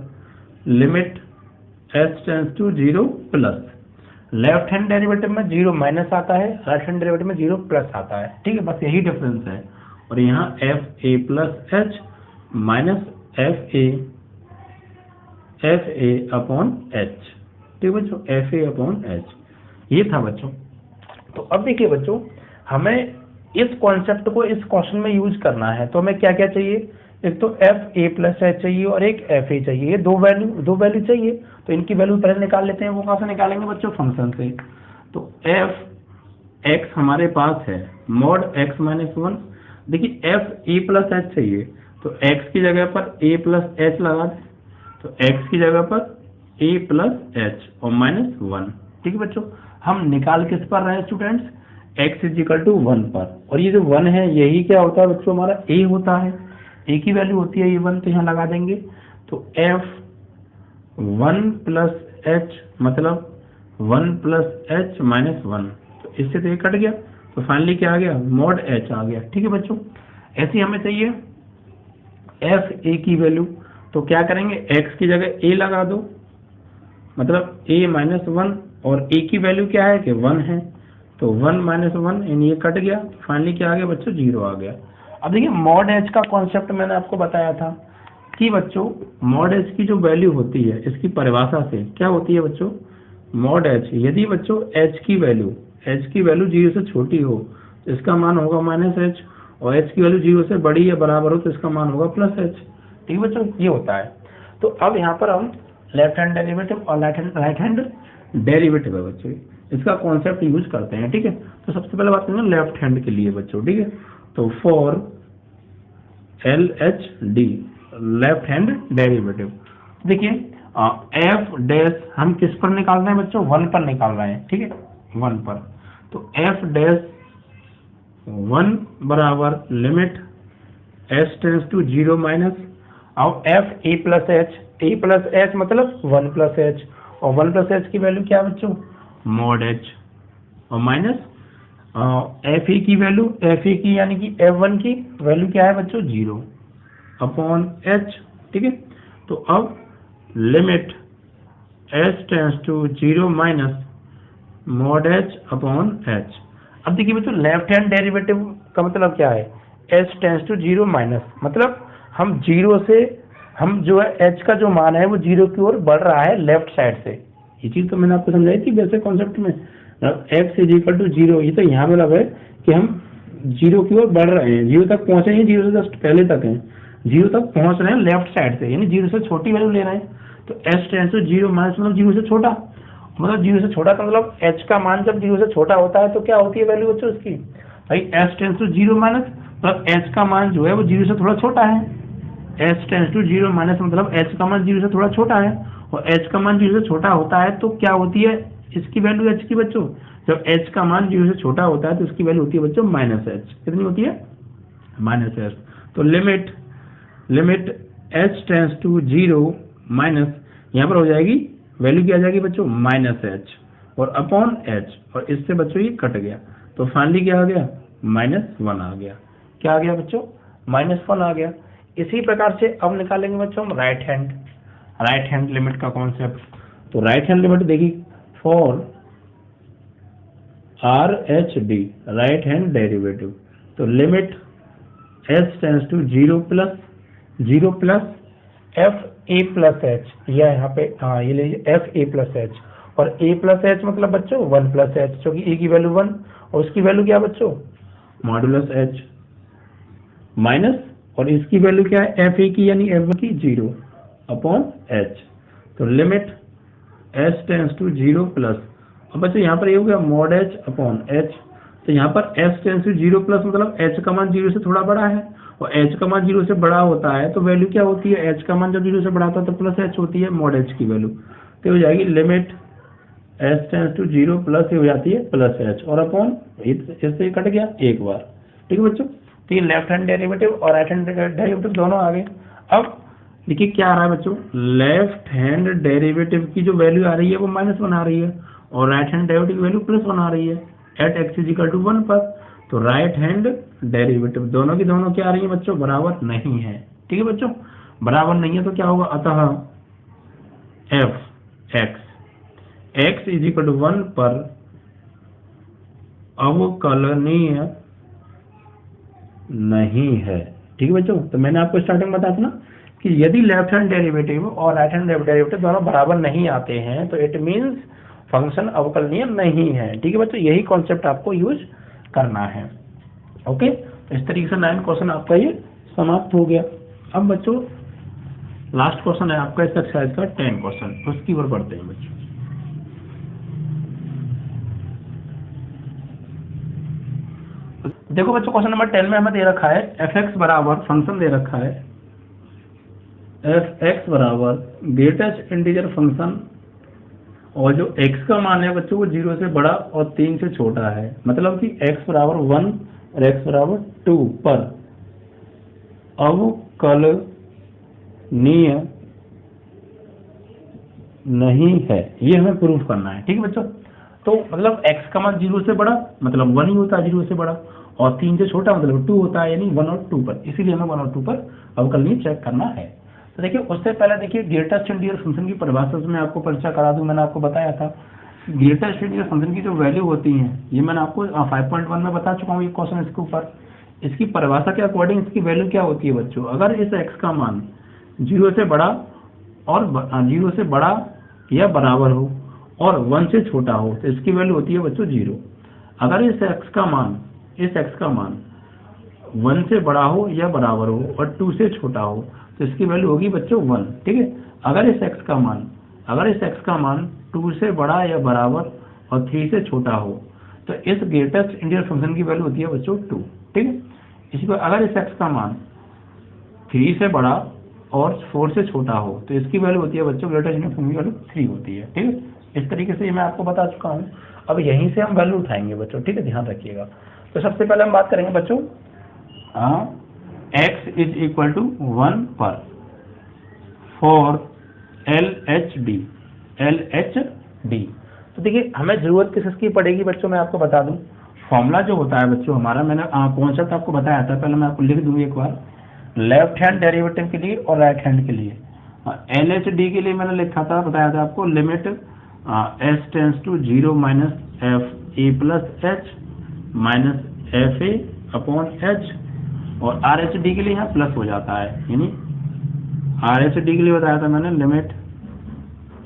limit H tends to 0 plus, left hand derivative में 0 minus आता है, राइट हैंड डेरिवेटिव में 0 प्लस आता है। ठीक है, बस यही डिफरेंस है। और यहाँ F A plus h minus f a upon H. ठीक है बच्चों, एफ ए अपॉन एच, ये था बच्चों। तो अब देखिए बच्चों, हमें इस कॉन्सेप्ट को इस क्वेश्चन में यूज करना है, तो हमें क्या क्या चाहिए, एक तो एफ ए प्लस एच चाहिए और एक एफ ए चाहिए, ये दो वैल्यू चाहिए। तो इनकी वैल्यू पहले निकाल लेते हैं, वो कहाँ से निकालेंगे बच्चों, फंक्शन से। तो एफ एक्स हमारे पास है मॉड एक्स माइनस 1। देखिए एफ ए प्लस एच चाहिए, तो एक्स की जगह पर ए प्लस एच लगा दें, तो एक्स की जगह पर ए प्लस एच और माइनस 1। ठीक है बच्चों, हम निकाल किस पर रहे हैं students, x is equal to 1 पर, और ये जो 1 है यही क्या होता है बच्चों, हमारा a होता है, a की वैल्यू होती है ये 1, तो यहाँ लगा देंगे। तो f 1 प्लस एच मतलब 1 प्लस एच माइनस 1, तो इससे तो ये कट गया, तो फाइनली क्या आ गया, मॉड h आ गया। ठीक है बच्चों, ऐसे हमें चाहिए f a की वैल्यू, तो क्या करेंगे, x की जगह a लगा दो, मतलब a माइनस 1, और a की वैल्यू क्या है कि 1 है, तो 1 माइनस 1 इन ये कट गया, फाइनली क्या आ गया बच्चों, 0 आ गया। अब देखिए मॉड एच का कॉन्सेप्ट मैंने आपको बताया था कि बच्चों मॉड एच की जो वैल्यू होती है, इसकी परिभाषा से क्या होती है बच्चों, मॉड एच, यदि बच्चों एच की वैल्यू 0 से छोटी हो तो इसका मान होगा माइनस एच, और एच की वैल्यू 0 से बड़ी या बराबर हो तो इसका मान होगा प्लस एच। ठीक है बच्चों, ये होता है। तो अब यहाँ पर हम लेफ्ट हैंड डेरिवेटिव और राइट हैंड डेरिवेटिव है बच्चों, इसका कॉन्सेप्ट यूज करते हैं। ठीक है, तो सबसे पहले बात करेंगे लेफ्ट हैंड के लिए बच्चों। ठीक है, तो for L H D left hand derivative, देखिए एफ डैश हम किस पर निकाल रहे हैं बच्चों, 1 पर निकाल रहे हैं। ठीक है, 1 पर, तो एफ डैश 1 बराबर limit H tends to 0 minus, और एफ ए प्लस एच मतलब 1 प्लस एच, और 1 प्लस एच की वैल्यू क्या है बच्चों, मॉड एच, और माइनस एफ ए की वैल्यू, एफ ए की यानी कि F1 की वैल्यू क्या है बच्चों, 0 अपॉन एच। ठीक है, तो अब limit H tends to 0 minus mod h upon h. अब देखिए बच्चों लेफ्ट हैंड डेरिवेटिव का मतलब क्या है, एच टेंस टू 0 माइनस, मतलब हम जीरो से, हम जो है एच का जो मान है वो जीरो की ओर बढ़ रहा है लेफ्ट साइड से। ये चीज तो मैंने आपको समझाई थी बेसिक कॉन्सेप्ट में, एक्स इज इक्वल टू 0। ये तो यहाँ मतलब है कि हम जीरो की ओर बढ़ रहे हैं, जीरो तक पहुंचे हैं, जीरो से जस्ट पहले तक हैं, जीरो तक पहुंच रहे हैं लेफ्ट साइड से, यानी जीरो से छोटी वैल्यू ले रहे हैं। तो एच टेंस टू 0 माइनस मतलब जीरो से छोटा, मतलब जीरो से छोटा का मतलब एच का मान जब जीरो से छोटा होता है तो क्या होती है वैल्यू बच्चों उसकी, भाई एच टेंस टू 0 माइनस मतलब एच का मान जो है वो जीरो से थोड़ा छोटा है। एच टेंस टू 0 माइनस मतलब एच का मान जीरो से थोड़ा छोटा है, और एच का मान जीरो से छोटा होता है तो क्या होती है इसकी वैल्यू एच की बच्चों, जब एच का मान जीरो से छोटा होता है तो इसकी वैल्यू होती है बच्चों माइनस एच। कितनी होती है, माइनस एच। तो limit H tends to 0 minus, यहाँ पर हो जाएगी वैल्यू क्या आ जाएगी बच्चों माइनस एच और अपॉन एच, और इससे बच्चों ये कट गया तो फाइनली क्या आ गया -1 आ गया। क्या आ गया बच्चों -1 आ गया। इसी प्रकार से अब निकालेंगे बच्चों हम राइट हैंड लिमिट का कॉन्सेप्ट। तो राइट हैंड लिमिट देखिए for R H D right hand derivative, तो limit H tends to 0 plus F A plus H, या यहाँ पे हाँ ये लीजिए एफ ए प्लस एच, और ए प्लस एच मतलब बच्चों 1 प्लस एच, क्योंकि ए की वैल्यू 1 और उसकी वैल्यू क्या बच्चों मॉडुलस एच, माइनस और इसकी वैल्यू क्या है एफ ए की यानी एफ की 0 अपॉन एच। तो limit H tends to 0 plus, अब बच्चों यहाँ पर ये हो गया मॉड एच अपॉन एच, तो यहाँ पर एच टेंस टू 0 प्लस मतलब एच का मान 0 से थोड़ा बड़ा है, और एच का मान 0 से बड़ा होता है तो वैल्यू क्या होती है, एच का मान जब 0 से बड़ा होता है तो प्लस एच होती है मॉड एच की वैल्यू, तो हो जाएगी limit H tends to 0 plus हो जाती है प्लस एच और अपॉन इससे कट गया एक बार। ठीक है बच्चों, तो ये लेफ्ट हैंड डेरिवेटिव और राइट हैंड डेरिवेटिव दोनों आ गए। अब देखिए क्या आ रहा है बच्चों, लेफ्ट हैंड डेरिवेटिव की जो वैल्यू आ रही है वो -1 आ रही है, और राइट हैंड डेरिवेटिव की वैल्यू +1 आ रही है at x is equal to 1 पर। तो राइट हैंड डेरिवेटिव दोनों की दोनों क्या आ रही है बच्चों बराबर नहीं है। ठीक है बच्चों, बराबर नहीं है तो क्या होगा, अतः f x is equal to 1 पर अवकलनीय नहीं है। ठीक है बच्चों, तो मैंने आपको स्टार्टिंग में बताया था ना कि यदि लेफ्ट हैंड डेरिवेटिव और राइट हैंड डेरिवेटिव दोनों बराबर नहीं आते हैं तो इट मींस फंक्शन अवकलनीय नहीं है। ठीक है बच्चों, यही कॉन्सेप्ट आपको यूज करना है। ओके, तो इस तरीके से 9 क्वेश्चन आपका ये समाप्त हो गया। अब बच्चों लास्ट क्वेश्चन है आपका इस एक्सरसाइज का 10 क्वेश्चन, उसकी ओर बढ़ते हैं बच्चों। देखो बच्चों क्वेश्चन नंबर 10 में हमें दे रखा है एफ एक्स बराबर, फंक्शन दे रखा है एफ एक्स बराबर ग्रेटेस्ट इंटीजर फंक्शन, और जो x का मान है बच्चों वो 0 से बड़ा और 3 से छोटा है, मतलब कि x बराबर 1 और x बराबर 2 पर अवकलनीय नहीं है, ये हमें प्रूफ करना है। ठीक है बच्चों, तो मतलब x का मान 0 से बड़ा मतलब 1 ही होता है 0 से बड़ा, और 3 से छोटा मतलब 2 होता है, यानी 1 और 2 पर, इसीलिए हमें 1 और 2 पर अवकलनीय चेक करना है। तो देखिए उससे पहले देखिए ग्रेटेस्ट इंटीजर फंक्शन की परिभाषा मैं आपको परिचय करा दूं। मैंने आपको बताया था ग्रेटेस्ट इंटीजर फंक्शन की जो वैल्यू होती है ये मैंने आपको 5.1 में बता चुका हूँ, ये क्वेश्चन इसके ऊपर। इसकी परिभाषा के अकॉर्डिंग इसकी वैल्यू क्या होती है बच्चों, अगर इस x का मान 0 से बड़ा और 0 से बड़ा या बराबर हो और 1 से छोटा हो तो इसकी वैल्यू होती है बच्चों 0। अगर इस x का मान 1 से बड़ा हो या बराबर हो और 2 से छोटा हो तो इसकी वैल्यू होगी बच्चों 1। ठीक है, अगर इस x का मान 2 से बड़ा या बराबर और 3 से छोटा हो तो इस ग्रेटेस्ट इंटीजर फंक्शन की वैल्यू होती है बच्चों 2। ठीक है, इसी पर अगर इस x का मान 3 से बड़ा और 4 से छोटा हो तो इसकी वैल्यू होती है बच्चों ग्रेटेस्ट इंटीजर फंक्शन की वैल्यू 3 होती है। ठीक है, इस तरीके से ये मैं आपको बता चुका हूँ। अब यहीं से हम वैल्यू उठाएंगे बच्चों, ठीक है, ध्यान रखिएगा। तो सबसे पहले हम बात करेंगे बच्चों x इज इक्वल टू 1 पर फॉर LHD। तो देखिए हमें जरूरत किसकी पड़ेगी बच्चों, मैं आपको बता दूं फॉर्मूला जो होता है बच्चों हमारा, मैंने कॉन्सेप्ट आपको बताया था, पहले मैं आपको लिख दूं एक बार, लेफ्ट हैंड डेरिवेटिव के लिए और राइट हैंड के लिए। LHD के लिए मैंने लिखा था, बताया था आपको, limit S tends to 0 minus FA plus H minus FA upon H, और RHD के लिए यहाँ प्लस हो जाता है, यानी RHD के लिए बताया था मैंने limit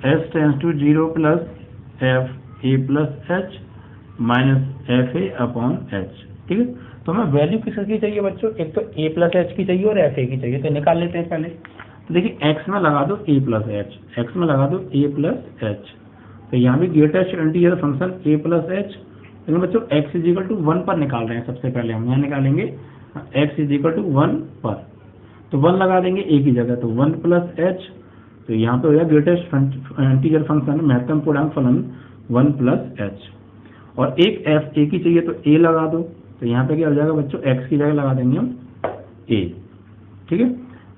S tends to 0 plus FA plus H minus FA upon H। ठीक है, तो हमें वैल्यू किसकी चाहिए बच्चों, एक तो A प्लस H की चाहिए और FA की चाहिए, तो निकाल लेते हैं पहले। तो देखिए x में लगा दो A प्लस H, x में लगा दो A प्लस H, तो यहाँ भी greatest integer function A plus H, लेकिन बच्चों x इज इक्वल टू 1 पर निकाल रहे हैं। सबसे पहले हम यहाँ निकालेंगे x इज इक्वल टू 1 पर, तो 1 लगा देंगे A की जगह, तो 1 प्लस H, तो यहाँ पे हो गया ग्रेटेस्ट इंटीजर फंक्शन महत्तम पूर्णांक फलन 1 प्लस H, और एक f A की चाहिए तो A लगा दो, तो यहाँ पे क्या हो जाएगा बच्चों, x की जगह लगा देंगे हम A। ठीक है,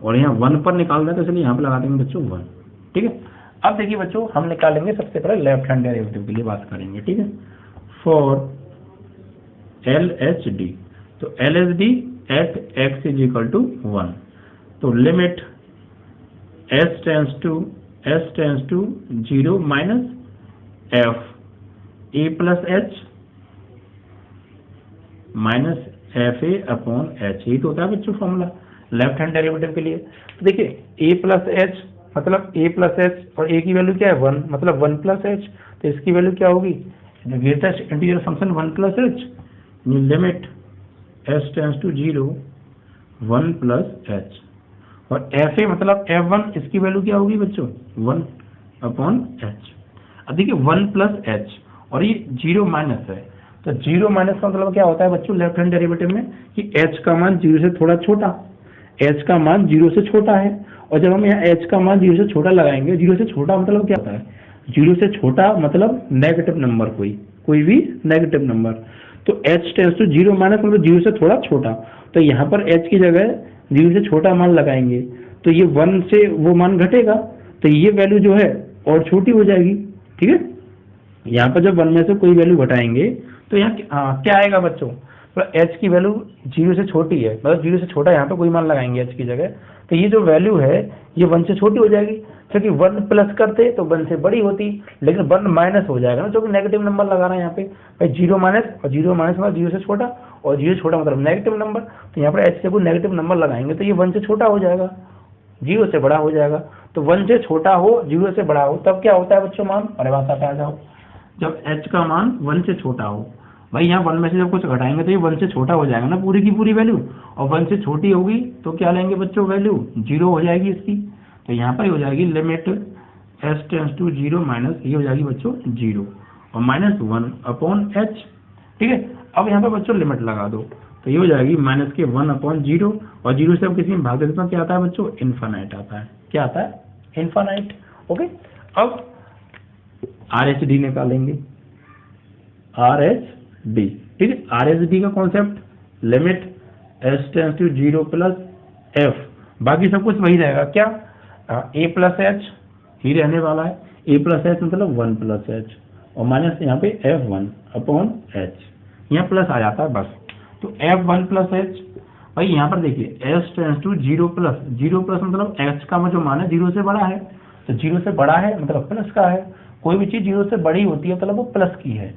और यहाँ 1 पर निकाल रहे हैं तो इसलिए यहाँ पे लगा देंगे बच्चों 1। ठीक है, अब देखिए बच्चों हम निकालेंगे सबसे पहले लेफ्ट हैंड डेरिवेटिव के लिए बात करेंगे। ठीक है, फॉर LHD, तो LHD at x is equal to 1, तो limit S tends to 0 minus F A plus H minus FA upon H, यही तो होता है बच्चों फॉर्मूला लेफ्ट हैंड डेरिवेटिव के लिए। तो देखिए A प्लस H मतलब A प्लस H, और A की वैल्यू क्या है 1, मतलब 1 प्लस H, तो इसकी वैल्यू क्या होगी, greatest integer function 1 plus H, limit S tends to 0 1 plus H, और FA मतलब F1, इसकी वैल्यू क्या होगी बच्चों 1 अपॉन H। अब देखिए 1 प्लस H और ये 0 माइनस है, तो 0 माइनस का मतलब क्या होता है बच्चों लेफ्ट हैंड डेरिवेटिव में कि H का मान 0 से थोड़ा छोटा, H का मान 0 से छोटा है, और जब हम यहाँ H का मान 0 से छोटा लगाएंगे, 0 से छोटा मतलब क्या होता है, 0 से छोटा मतलब नेगेटिव नंबर, कोई भी नेगेटिव नंबर, तो H टेंस टू 0 माइनस मतलब 0 से थोड़ा छोटा, तो यहाँ पर H की जगह 0 से छोटा मान लगाएंगे, तो ये 1 से वो मान घटेगा, तो ये वैल्यू जो है और छोटी हो जाएगी। ठीक है, यहाँ पर जब 1 में से कोई वैल्यू घटाएंगे तो यहाँ क्या आएगा बच्चों, तो H की वैल्यू 0 से छोटी है, मतलब 0 से छोटा यहाँ पे कोई मान लगाएंगे H की जगह, तो ये जो वैल्यू है ये 1 से छोटी हो जाएगी, क्योंकि 1 प्लस करते तो 1 से बड़ी होती, लेकिन 1 माइनस हो जाएगा ना, जो कि नेगेटिव नंबर लगा रहा है यहाँ पे भाई, 0 माइनस, और 0 माइनस मतलब 0 से छोटा, और 0 छोटा मतलब नेगेटिव नंबर, तो यहाँ पर H से कोई नेगेटिव नंबर लगाएंगे तो ये 1 से छोटा हो जाएगा, 0 से बड़ा हो जाएगा। तो 1 से छोटा हो 0 से बड़ा हो तब क्या होता है बच्चों मान, अरे बात आ जाओ, जब H का मान 1 से छोटा हो, भाई यहाँ 1 में से जब कुछ घटाएंगे तो ये 1 से छोटा हो जाएगा ना पूरी की पूरी वैल्यू, और 1 से छोटी होगी तो क्या लेंगे बच्चों वैल्यू 0 हो जाएगी इसकी, तो यहाँ पर हो जाएगी limit S tends to 0 minus, ये हो जाएगी बच्चों 0 और माइनस 1 अपॉन H। ठीक है, अब यहाँ पर बच्चों लिमिट लगा दो, तो ये हो जाएगी माइनस के 1 अपॉन 0, और 0 से अब किसी में भाग देते हैं क्या आता है बच्चों, इन्फानाइट आता है, क्या आता है इन्फानाइट। ओके, अब RHD निकालेंगे, RHD। ठीक है, RHD का concept limit S tends to 0 plus F, बाकी सब कुछ वही रहेगा, क्या A प्लस H ही रहने वाला है, A प्लस H मतलब 1 प्लस H, और माइनस यहाँ पे F1 अपॉन H, यहाँ प्लस आ जाता है बस, तो F1 प्लस H। भाई यहाँ पर देखिए S tends to 0 plus, 0 plus मतलब H का जो मान है 0 से बड़ा है, तो 0 से बड़ा है मतलब प्लस का है, कोई भी चीज़ 0 से बड़ी होती है मतलब वो प्लस की है,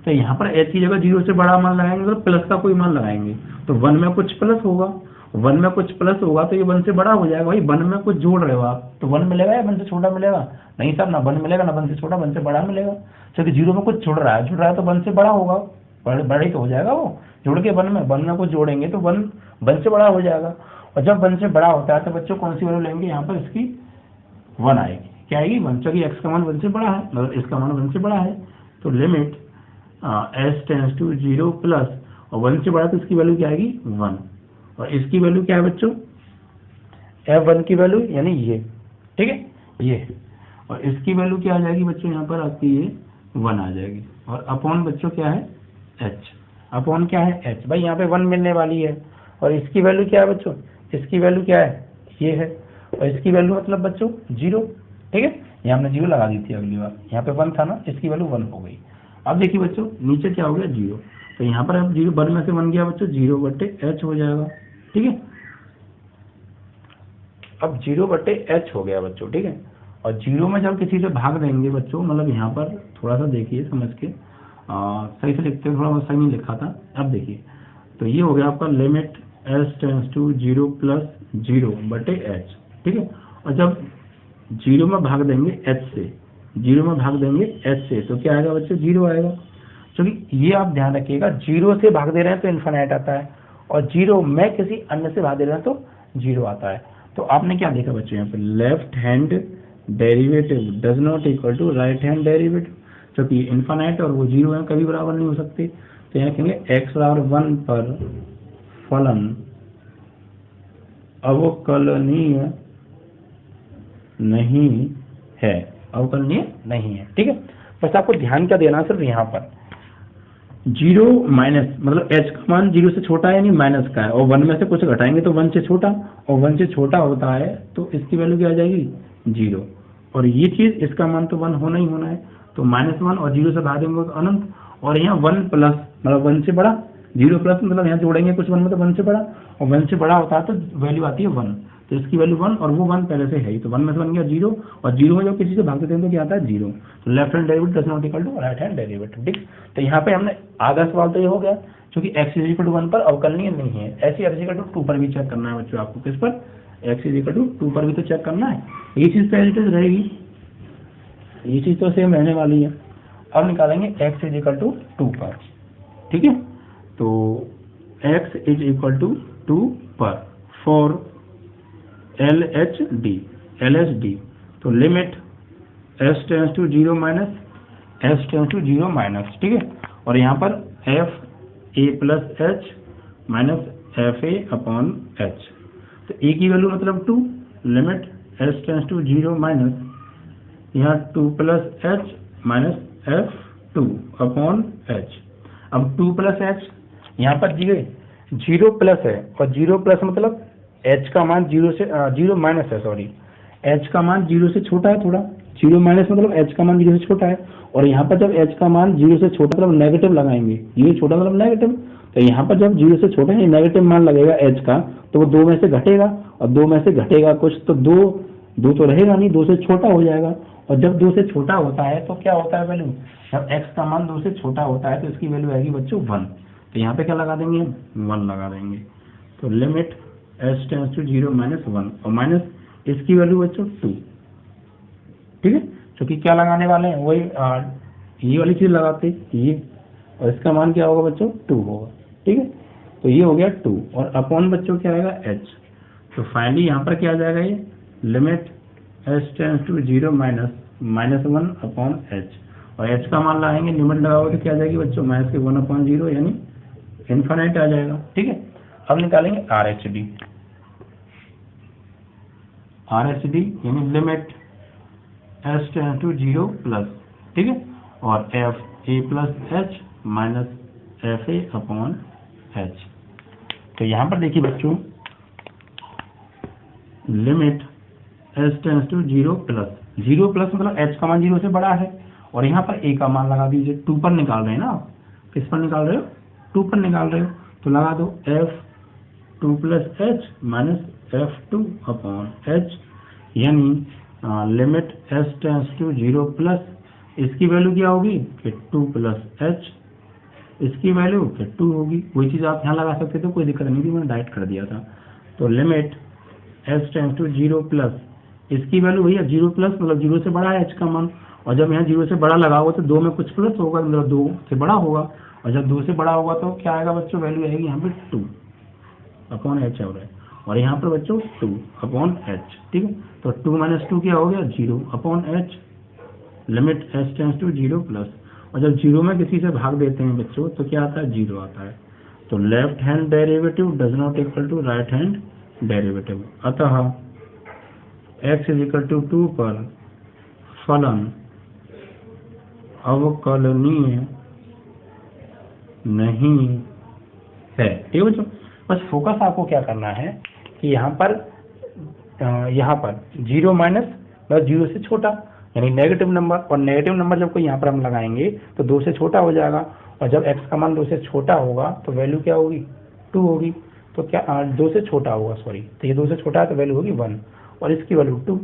तो यहाँ पर H की जगह 0 से बड़ा मान लगाएंगे मतलब प्लस का कोई मान लगाएंगे, तो 1 में कुछ प्लस होगा, 1 में कुछ प्लस होगा तो ये 1 से बड़ा हो जाएगा। भाई 1 में कुछ जोड़ रहे हो आप तो 1 मिलेगा या 1 से छोटा मिलेगा, नहीं सर, ना 1 मिलेगा ना 1 से छोटा, 1 से बड़ा मिलेगा, क्योंकि 0 में कुछ जुड़ रहा है तो 1 से बड़ा होगा, बड़ा ही तो हो जाएगा वो, जुड़ के 1 में कुछ जोड़ेंगे तो 1 से बड़ा हो जाएगा, और जब 1 से बड़ा होता है तो बच्चों कौन सी वैल्यू लेंगे, यहाँ पर इसकी 1 आएगी, क्या आएगी 1, क्योंकि x का मान 1 से बड़ा है, मतलब इसका मान 1 से बड़ा है, तो limit S tends to 0 plus, और 1 से बड़ा तो इसकी वैल्यू क्या आएगी 1, और इसकी वैल्यू क्या है बच्चों F1 की वैल्यू यानी ये, ठीक है ये, और इसकी वैल्यू क्या आ जाएगी बच्चों, यहाँ पर आपकी ये 1 आ जाएगी, और अपॉन बच्चों क्या है H, अपॉन क्या है H, भाई यहाँ पे 1 मिलने वाली है, और इसकी वैल्यू क्या है बच्चों, इसकी वैल्यू क्या है ये है, और इसकी वैल्यू मतलब बच्चों 0। ठीक है, यहाँ हमने 0 लगा दी थी अगली बार, यहाँ पे 1 था ना, इसकी वैल्यू 1 हो गई। अब देखिए बच्चों नीचे क्या हो गया 0, तो यहाँ पर अब 0 1 में से 1 गया बच्चों, 0 बटे H हो जाएगा। ठीक है, अब 0/h हो गया बच्चों, ठीक है। और 0 में जब किसी से भाग देंगे बच्चों, मतलब यहाँ पर थोड़ा सा देखिए समझ के, सही से लिखते हैं, थोड़ा सही नहीं लिखा था। अब देखिए, तो ये हो गया आपका limit s tends to 0 + 0/h, ठीक है। और जब 0 में भाग देंगे h से, 0 में भाग देंगे h से, तो क्या आएगा बच्चों? 0 आएगा। क्योंकि ये आप ध्यान रखिएगा, 0 से भाग दे रहे हैं तो इन्फिनाइट आता है, और 0 में किसी अन्य से भाग दे रहे हैं तो 0 आता है। तो आपने क्या देखा बच्चों यहाँ पे, left hand derivative does not equal to right hand derivative, क्योंकि इन्फिनाइट और वो 0 है, कभी बराबर नहीं हो सकते। तो यहाँ कहेंगे x बराबर 1 पर फलन अवकलनीय नहीं है, अवकलनीय नहीं है, ठीक है। बस आपको ध्यान क्या देना, सिर्फ यहाँ पर 0 माइनस, मतलब h का मान 0 से छोटा है, यानी माइनस का है, और 1 में से कुछ घटाएंगे तो 1 से छोटा, और 1 से छोटा होता है तो इसकी वैल्यू क्या आ जाएगी? 0। और ये चीज, इसका मान तो 1 होना ही होना है, तो -1 और 0 से भाग देंगे तो अनंत, और यहाँ 1 प्लस, मतलब 1 से बड़ा, 0 प्लस मतलब यहाँ जोड़ेंगे कुछ 1 में तो 1 से बड़ा, और 1 से बड़ा होता है तो वैल्यू आती है 1, तो इसकी वैल्यू 1, और वो 1 पहले से है ही, तो 1 में से बन गया 0, और 0 में जब किसी से भाग देते हैं तो क्या आता है? 0। तो left hand derivative does not equal to right hand derivative, ठीक। तो यहाँ पे हमने आधा सवाल तो ये हो गया, क्योंकि x = 1 पर अवकलनीय नहीं है। ऐसे x = 2 पर भी चेक करना है बच्चों आपको, किस पर? x = 2 पर भी तो चेक करना है। ये चीज तो एज रहेगी, ये चीज तो सेम रहने वाली है। अब निकालेंगे x = 2 पर, ठीक है। तो x = 2 पर फॉर LHD, तो limit s tends to 0 minus s tends to 0 minus, ठीक है। और यहाँ पर fa + h माइनस fa/h, तो a की वैल्यू मतलब 2, limit s tends to 0 minus, यहाँ 2 + h माइनस f/h। अब 2 + h यहाँ पर दिए 0 प्लस है, और 0 प्लस मतलब h का मान 0 से 0 माइनस है, सॉरी, h का मान 0 से छोटा है थोड़ा, 0 माइनस मतलब h का मान 0 से छोटा है, और यहाँ पर जब h का मान 0 से छोटा मतलब नेगेटिव लगाएंगे, 0 छोटा मतलब नेगेटिव, तो यहाँ पर जब 0 से छोटा है नेगेटिव मान लगेगा h का, तो वो 2 में से घटेगा, और 2 में से घटेगा कुछ तो 2 तो रहेगा नहीं, 2 से छोटा हो जाएगा। और जब 2 से छोटा होता है तो क्या होता है वैल्यू, जब x का मान 2 से छोटा होता है तो इसकी वैल्यू आएगी बच्चों 1, तो यहाँ पे क्या लगा देंगे हम? 1 लगा देंगे। तो limit s tends to 0 minus 1, और माइनस इसकी वैल्यू बच्चों 2, ठीक है। क्योंकि क्या लगाने वाले हैं, वही ये वाली चीज लगाते ये, और इसका मान क्या होगा बच्चों? 2 होगा, ठीक है। तो ये हो गया 2, और अपॉन बच्चों क्या आएगा? h। तो फाइनली यहाँ पर क्या आ जाएगा? ये limit s tends to 0 minus -1/h, और h का मान लाएंगे, लिमिट लगाओगे तो क्या आ जाएगी बच्चों? -1/0, यानी इनफाइनाइट आ जाएगा, ठीक है। अब निकालेंगे RHD यानी limit s tends to 0 plus, ठीक है, और fa+h माइनस fa/h। तो यहाँ पर देखिए बच्चों, limit s tends to 0 plus, 0 plus मतलब h का मान 0 से बड़ा है, और यहाँ पर a का मान लगा दीजिए, 2 पर निकाल रहे हैं ना आप, किस पर निकाल रहे हो? 2 पर निकाल रहे हो, तो लगा दो f2 + h माइनस f2/h, यानी limit s tends to 0 plus, इसकी वैल्यू क्या होगी? कि 2 + h, इसकी वैल्यू फिर 2 होगी। वही चीज़ आप यहाँ लगा सकते थे, कोई दिक्कत नहीं थी, मैंने डायरेक्ट कर दिया था। तो limit s tends to 0 plus, इसकी वैल्यू भैया 0 प्लस मतलब 0 से बड़ा है h का मान, और जब यहाँ 0 से बड़ा लगाओगे तो 2 में कुछ प्लस होगा, मतलब 2 से बड़ा होगा, और जब 2 से बड़ा होगा तो क्या आएगा बच्चों? वैल्यू आएगी यहाँ पे 2/h हो रहा है, और यहाँ पर बच्चों 2/h, ठीक है। तो 2 - 2 क्या हो गया? 0/h, limit s tends to 0 plus, और जब 0 में किसी से भाग देते हैं बच्चों तो क्या आता है? 0 आता है। तो left hand derivative does not equal to right hand derivative, अतः x = 2 पर फलन अवकलनीय नहीं है, ठीक है बच्चों। बस फोकस आपको क्या करना है कि यहाँ पर 0 माइनस मतलब 0 से छोटा, यानी नेगेटिव नंबर, और नेगेटिव नंबर जब कोई यहाँ पर हम लगाएंगे तो 2 से छोटा हो जाएगा, और जब x का मान 2 से छोटा होगा तो वैल्यू क्या होगी? 2 होगी। तो क्या 2 से छोटा होगा, सॉरी, तो ये 2 से छोटा है तो वैल्यू होगी 1, और इसकी वैल्यू 2,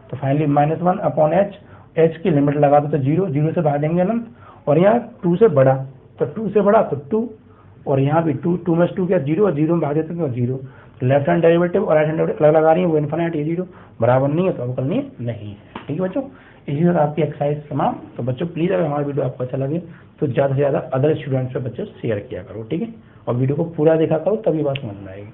तो फाइनली -1/h, h की लिमिट लगा दो तो 0, 0 से भाग देंगे अनंत, और यहाँ 2 से बड़ा, तो 2 से बड़ा तो 2, और यहाँ भी 2, 2 में 2 क्या 0, और 0 में भाग देते हैं तो 0। लेफ्ट हैंड डेरिवेटिव और राइट हैंड डेरिवेटिव अलग लगा रही है, वो इन्फिनिट, ये 0 बराबर नहीं है तो अवकलनीय नहीं है। ठीक है बच्चों, इसी तरह आपकी एक्सरसाइज समाप्त। तो बच्चों प्लीज़ अगर हमारा वीडियो आपको अच्छा लगे तो ज़्यादा से ज़्यादा अदर स्टूडेंट्स पे बच्चों शेयर किया करो, ठीक है, और वीडियो को पूरा देखा करो तभी बात समझ में आएगी।